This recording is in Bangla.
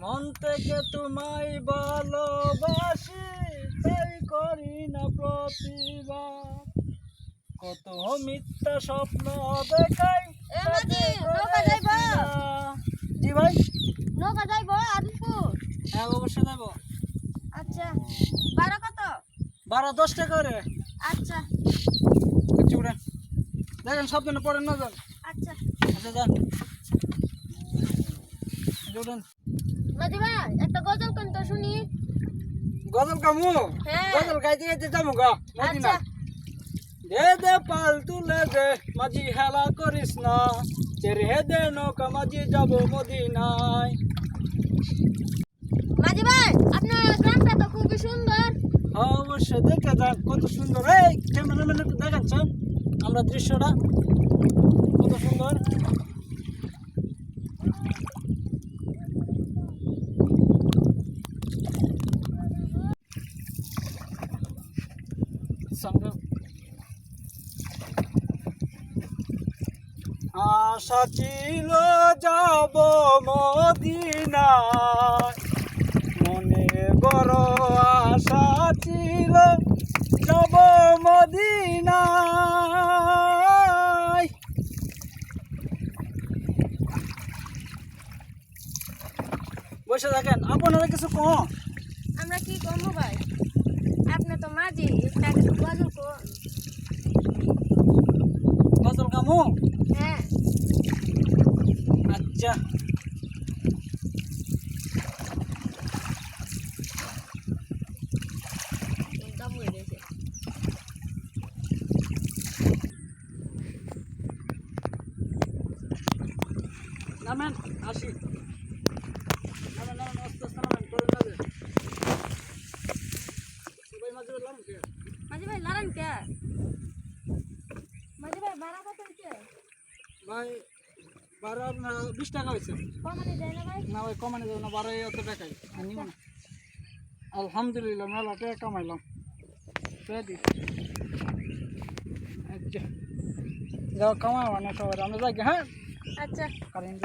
মন থেকে তোমায় ভালোবাসি, তাই করি না প্রতিবাদ। কত মিথ্যা স্বপ্ন দেখাই। জি ভাই, নৌকা যাইবো আদিপুর? হ্যাঁ অবশ্যই যাবো। আচ্ছা, ভাড়া কত? 12-10 টাকা করে। আচ্ছা উড়েন, দেখেন সাবধানে পড়েন না যান। আচ্ছা আচ্ছা যান, উড়েন। মাঝি ভাই একটা গজল কোন তো শুনি। গজল কামু? হ্যাঁ। গজল গাইতে গাইতে যাবো গা মদিনা। আচ্ছা দে দে পাল তুলে দে, মাঝি হেলা করিস না, ছেড়ে দে নৌকা মাঝি যাবো মদিনায়। মাঝি ভাই আপনার গ্রামটা তো খুবই সুন্দর। হ্যাঁ অবশ্যই, দেখে যান কত সুন্দর। এই ক্যামেরাম্যান একটু দেখাচ্ছেন আমরা দৃশ্যটা কত সুন্দর। সঙ্গে আশা ছিল যাব মদিনায়, মনে বড় আশা ছিল যাব মদিনায়। বসে থাকেন, আপনারা কিছু কম। আমরা কি করবো ভাই, আপনি তো মাঝি, একটা কিছু গজল কোন। গজল কামু? হ্যাঁ আচ্ছা কাম হয়ে গেছে। নামেন, আসি। নামেন নামেন, আস্তে আস্তে নামেন, পরে যাবে। ভাই মাঝে বললাম কে? মাঝি ভাই লড়ান কে? মাঝি ভাই ভাড়া কত হচ্ছে? ভাই 20 টাকা হয়েছে। কমানি দেয় না ভাই? না ভাই কমানো যাবে না, 12 এত টাকাই নিব না। আলহামদুলিল্লাহ মেলা টাকা কামাইলাম। রেডি? আচ্ছা যাও, কামাবো না সবাই, আমরা যাই। হ্যাঁ আচ্ছা কারেন্ট